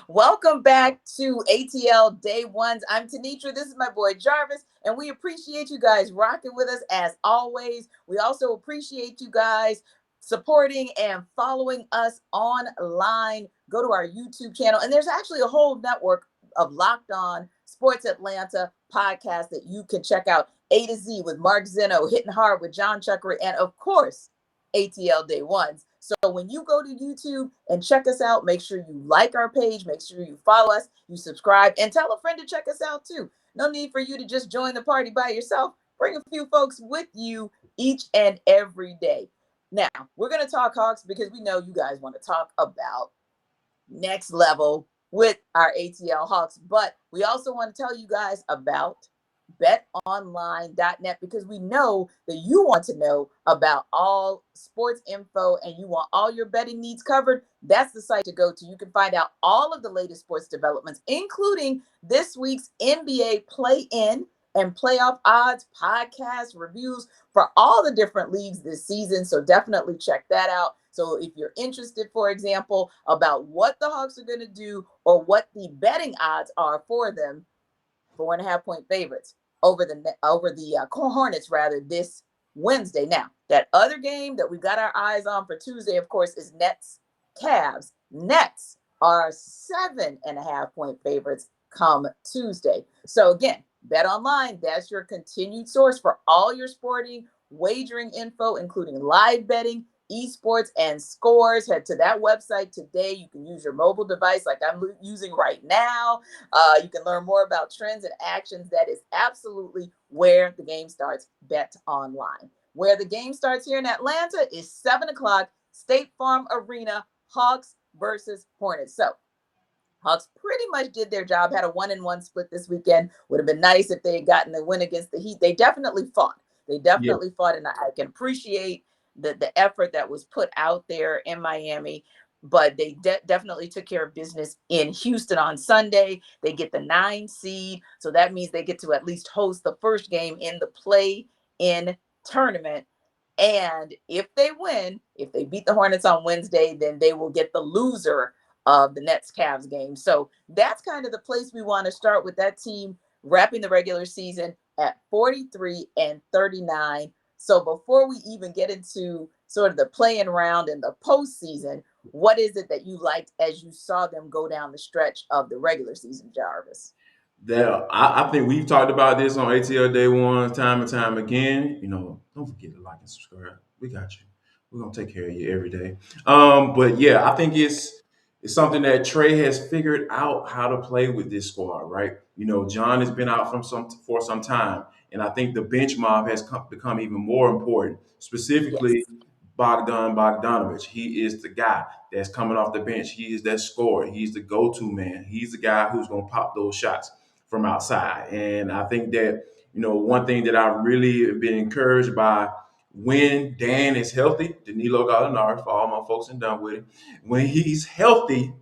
Welcome back to ATL Day Ones. I'm Tanitra. This is my boy Jarvis, and we appreciate you guys rocking with us as always. We also appreciate you guys supporting and following us online. Go to our YouTube channel, and there's actually a whole network of Locked On Sports Atlanta podcasts that you can check out. A to Z with Mark Zeno, Hitting Hard with John Chuckery, and of course, ATL Day Ones. So when you go to YouTube and check us out, make sure you like our page, make sure you follow us, you subscribe, and tell a friend to check us out too. No need for you to just join the party by yourself. Bring a few folks with you each and every day. Now, we're going to talk Hawks because we know you guys want to talk about next level with our ATL Hawks, but we also want to tell you guys about betonline.net because we know that you want to know about all sports info and you want all your betting needs covered. That's the site to go to. You can find out all of the latest sports developments, including this week's NBA play-in and playoff odds, podcasts, reviews for all the different leagues this season. So definitely check that out. So if you're interested, for example, about what the Hawks are going to do or what the betting odds are for them, 4.5 point favorites over the Hornets rather this Wednesday. Now that other game that we've got our eyes on for Tuesday, of course, is Nets Cavs. Nets are 7.5 point favorites come Tuesday. So again, Bet Online, that's your continued source for all your sporting wagering info, including live betting, esports, and scores. Head to that website today. You can use your mobile device like I'm using right now. You can learn more about trends and actions. That is absolutely where the game starts. Bet Online. Where the game starts here in Atlanta is 7 o'clock, State Farm Arena, Hawks versus Hornets. So Hawks pretty much did their job, had a 1-1 split this weekend. Would have been nice if they had gotten the win against the Heat. They definitely fought. They Yeah. definitely fought, and I can appreciate the effort that was put out there in Miami. But they definitely took care of business in Houston on Sunday. They get the 9 seed, so that means they get to at least host the first game in the play-in tournament. And if they win, if they beat the Hornets on Wednesday, then they will get the loser of the Nets Cavs game. So that's kind of the place we want to start with that team wrapping the regular season at 43-39. So before we even get into sort of the playing round and the postseason, what is it that you liked as you saw them go down the stretch of the regular season, Jarvis? I think we've talked about this on ATL Day One time and time again. Don't forget to like and subscribe. We got you. We're gonna take care of you every day. But yeah, I think it's something that Trey has figured out how to play with this squad, right? John has been out for some time, and I think the bench mob has become even more important. Specifically, Yes. Bogdan Bogdanovich. He is the guy that's coming off the bench. He is that scorer. He's the go-to man. He's the guy who's gonna pop those shots from outside. And I think that, one thing that I really have been encouraged by when Dan is healthy, Danilo Gallinari, for all my folks in Dunwoody, when he's healthy,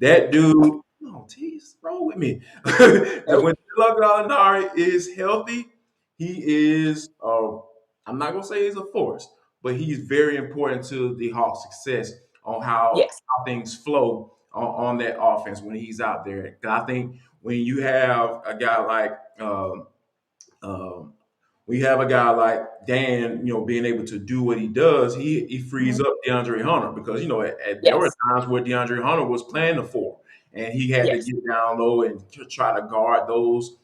that dude, no, tease, roll with me. Nope. When Danilo Gallinari is healthy, he is, I'm not going to say he's a force, but he's very important to the Hawks' success on how, Yes. how things flow on that offense when he's out there. 'Cause I think when you have a guy like um, we have a guy like Dan, being able to do what he does, he frees Mhm. up DeAndre Hunter because there were Yes. times where DeAndre Hunter was playing the four, and he had to Yes. get down low and try to guard those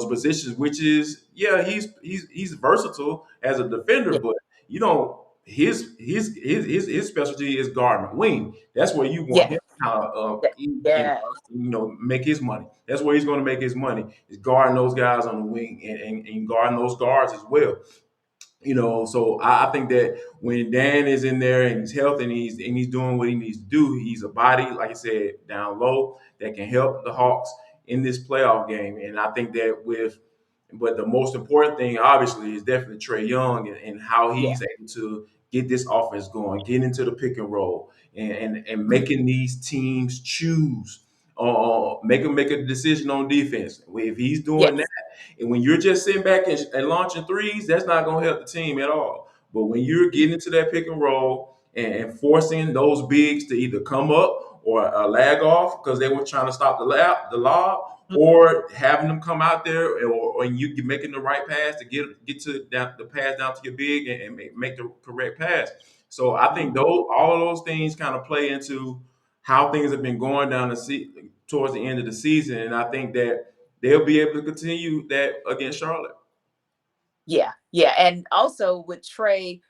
positions. Which is, yeah, he's versatile as a defender, Yes. but you don't. His specialty is guarding wing. That's where you want Yes. him to kind of Yes. make his money. That's where he's going to make his money, is guarding those guys on the wing and guarding those guards as well. So I think that when Dan is in there and he's healthy and he's doing what he needs to do, he's a body, like I said, down low that can help the Hawks in this playoff game. And I think that but the most important thing, obviously, is definitely Trae Young and how Yes. he's able to get this offense going, get into the pick and roll, and Mhm. making these teams choose, make them make a decision on defense. If he's doing that, Yes. and when you're just sitting back and launching threes, that's not going to help the team at all. But when you're getting into that pick and roll and forcing those bigs to either come up or a lag off because they were trying to stop the lob, or having them come out there, or you making the right pass to get to that, the pass down to your big, and make the correct pass. So I think Mhm. all of those things kind of play into how things have been going down towards the end of the season, and I think that they'll be able to continue that against Charlotte. Yeah, yeah, and also with Trae,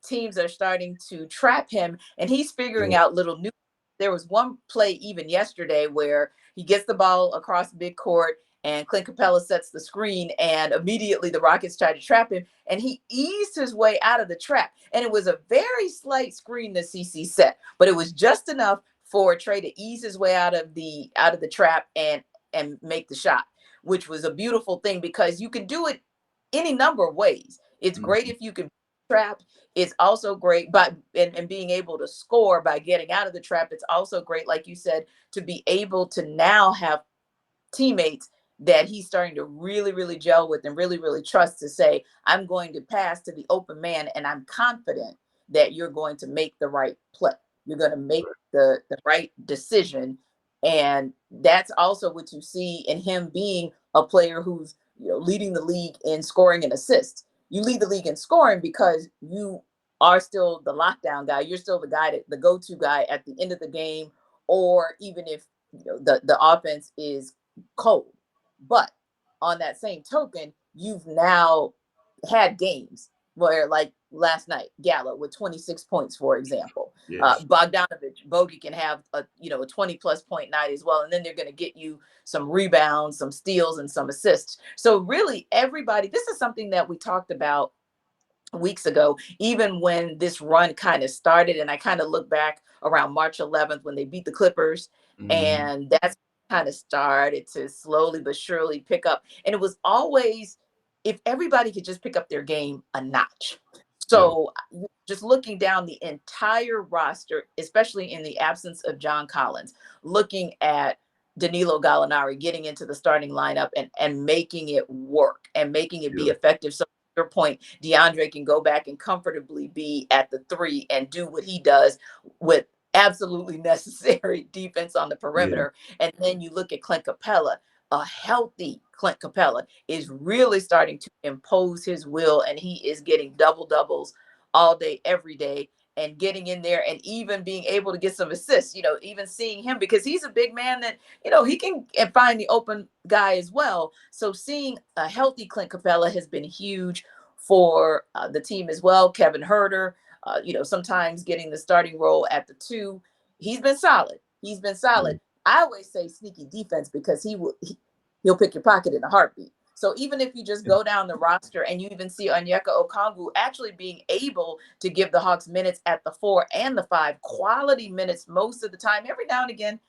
teams are starting to trap him, and he's figuring Yeah, out little new. There was one play even yesterday where he gets the ball across midcourt, and Clint Capella sets the screen, and immediately the Rockets try to trap him, and he eased his way out of the trap. And it was a very slight screen that CC set, but it was just enough for Trae to ease his way out of the trap and make the shot, which was a beautiful thing because you can do it any number of ways. It's great mhm, if you can trap. It's also great by and being able to score by getting out of the trap. It's also great, like you said, to be able to now have teammates that he's starting to really, really gel with and really, really trust to say, I'm going to pass to the open man and I'm confident that you're going to make the right play. You're going to make the right decision. And that's also what you see in him being a player who's leading the league in scoring and assists. You lead the league in scoring because you are still the lockdown guy. You're still the guy that the go-to guy at the end of the game, or even if the offense is cold. But on that same token, you've now had games where, like last night, Gallo with 26 points, for example. yes, Bogdanovich, Bogey can have a 20 plus point night as well, and then they're going to get you some rebounds, some steals, and some assists. So really, everybody. This is something that we talked about weeks ago, even when this run kind of started. And I kind of look back around March 11th when they beat the Clippers, mhm, and that's kind of started to slowly but surely pick up. And it was always if everybody could just pick up their game a notch. yeah, So just looking down the entire roster, especially in the absence of John Collins, looking at Danilo Gallinari getting into the starting lineup and making it work and making it be yeah, effective. So your point, DeAndre can go back and comfortably be at the three and do what he does with absolutely necessary defense on the yeah, perimeter. And then you look at Clint Capella. A healthy Clint Capella is really starting to impose his will, and he is getting double doubles all day, every day, and getting in there and even being able to get some assists. Even seeing him because he's a big man that he can find the open guy as well. So seeing a healthy Clint Capella has been huge for the team as well. Kevin Herter, sometimes getting the starting role at the two. He's been solid. He's been yeah, solid. I always say sneaky defense because he'll pick your pocket in a heartbeat. So even if you just go down the roster and you even see Onyeka Okongwu actually being able to give the Hawks minutes at the 4 and the 5, quality minutes most of the time, every now and again,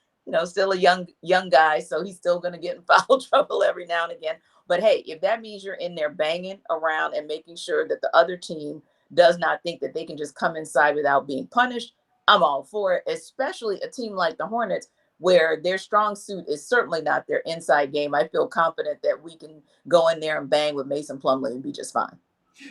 still a young guy, so he's still going to get in foul trouble every now and again. But hey, if that means you're in there banging around and making sure that the other team does not think that they can just come inside without being punished, I'm all for it, especially a team like the Hornets where their strong suit is certainly not their inside game. I feel confident that we can go in there and bang with Mason Plumlee and be just fine.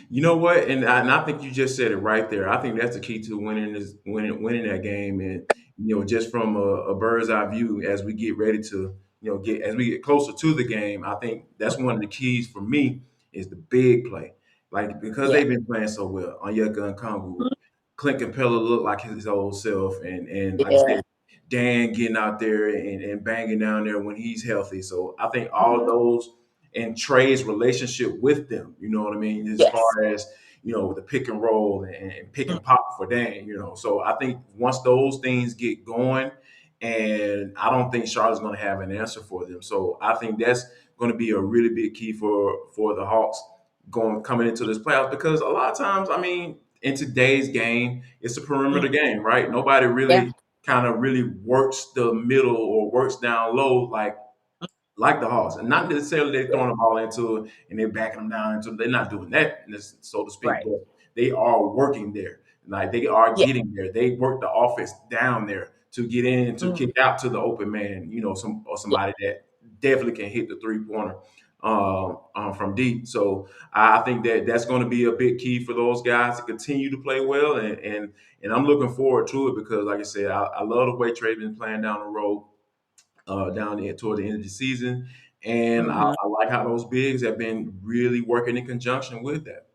You know what? And I think you just said it right there. I think that's the key to winning that game. And just from a bird's eye view, as we get ready to get as we get closer to the game, I think that's one of the keys for me is the big play. Like because Yeah. they've been playing so well, Onyeka and Kongu, Clint Capella looked like his old self, and like you Yeah. said, Dan getting out there and banging down there when he's healthy. So I think all Mhm. those and Trae's relationship with them. You know what I mean? As Yes. far as the pick and roll and pick and pop for Dan. So I think once those things get going, and I don't think Charlotte's going to have an answer for them. So I think that's going to be a really big key for the Hawks coming into this playoffs because a lot of times, I mean, in today's game, it's a perimeter Mhm. game, right? Nobody Yeah. really kind of really works the middle or works down low like the Hawks, and not necessarily they're Yeah. throwing the ball into it and they're backing them down into it. They're not doing that, so to speak. Right. But they are working there, like they are Yeah. getting there. They work the offense down there to get in to Mhm. kick out to the open man. Some or Yeah. somebody that definitely can hit the 3-pointer. from deep. So I think that that's going to be a big key for those guys to continue to play well, and I'm looking forward to it because, like I said, I love the way Trae been playing down the road, down there toward the end of the season, and Mhm. I like how those bigs have been really working in conjunction with that.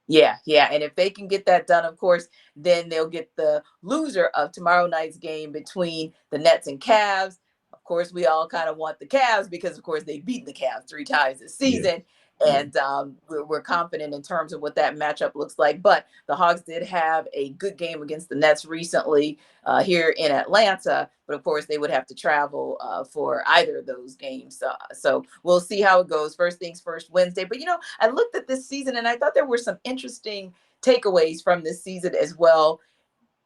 Yeah, yeah. And if they can get that done, of course, then they'll get the loser of tomorrow night's game between the Nets and Cavs. Of course, we all kind of want the Cavs because, of course, they've beaten the Cavs 3 times this Yeah, season. yeah, And we're confident in terms of what that matchup looks like. But the Hawks did have a good game against the Nets recently here in Atlanta. But of course, they would have to travel for either of those games. So we'll see how it goes. First things first, Wednesday. But, I looked at this season and I thought there were some interesting takeaways from this season as well.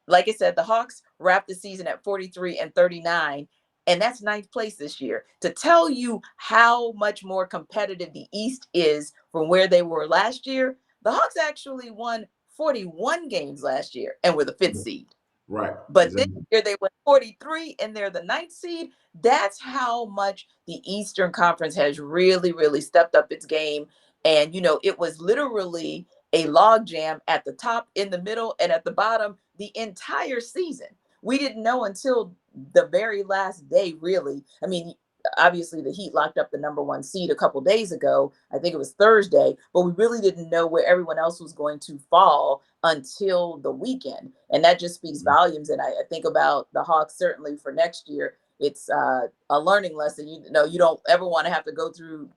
Like I said, the Hawks wrapped the season at 43-39, and that's ninth place this year. To tell you how much more competitive the East is from where they were last year, the Hawks actually won 41 games last year and were the fifth yeah. seed. Right, But this exactly. year they went 43 and they're the ninth seed. That's how much the Eastern Conference has really, really stepped up its game. And, it was literally a log jam at the top, in the middle, and at the bottom the entire season. We didn't know until the very last day, really. I mean, obviously the Heat locked up the number one seed a couple days ago. I think it was Thursday, but we really didn't know where everyone else was going to fall until the weekend. And that just speaks Mhm. volumes. And I think about the Hawks certainly for next year. It's a learning lesson. You don't ever want to have to go through,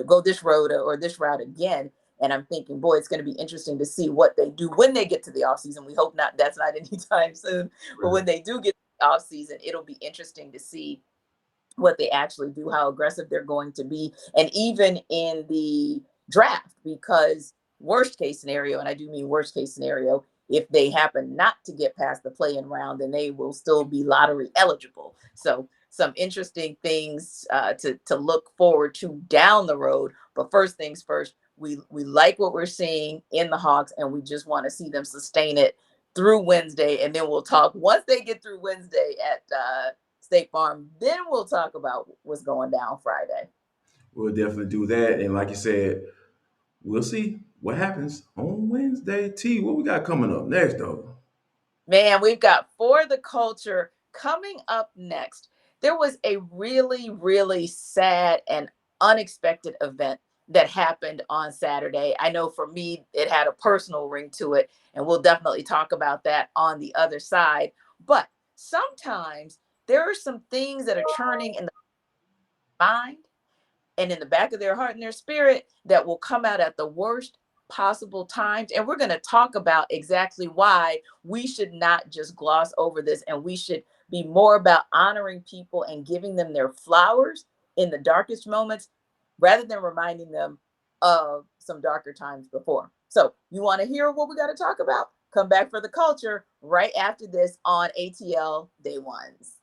go this road or this route again. And I'm thinking, boy, it's going to be interesting to see what they do when they get to the offseason. We hope not, that's not anytime soon. But Right. when they do get to the offseason, it'll be interesting to see what they actually do, how aggressive they're going to be, and even in the draft, because worst case scenario, and I do mean worst case scenario, if they happen not to get past the play-in round, then they will still be lottery eligible. So some interesting things to look forward to down the road. But first things first, we like what we're seeing in the Hawks, and we just want to see them sustain it through Wednesday, and then we'll talk once they get through Wednesday at State Farm. Then we'll talk about what's going down Friday. We'll definitely do that. And like you said, we'll see what happens on Wednesday. T, what we got coming up next, though? Man, we've got For the Culture coming up next. There was a really, really sad and unexpected event that happened on Saturday. I know for me, it had a personal ring to it, and we'll definitely talk about that on the other side. But sometimes there are some things that are churning in the mind and in the back of their heart and their spirit that will come out at the worst possible times. And we're going to talk about exactly why we should not just gloss over this, and we should be more about honoring people and giving them their flowers in the darkest moments rather than reminding them of some darker times before. So, you want to hear what we got to talk about? Come back for the culture right after this on ATL Day Ones.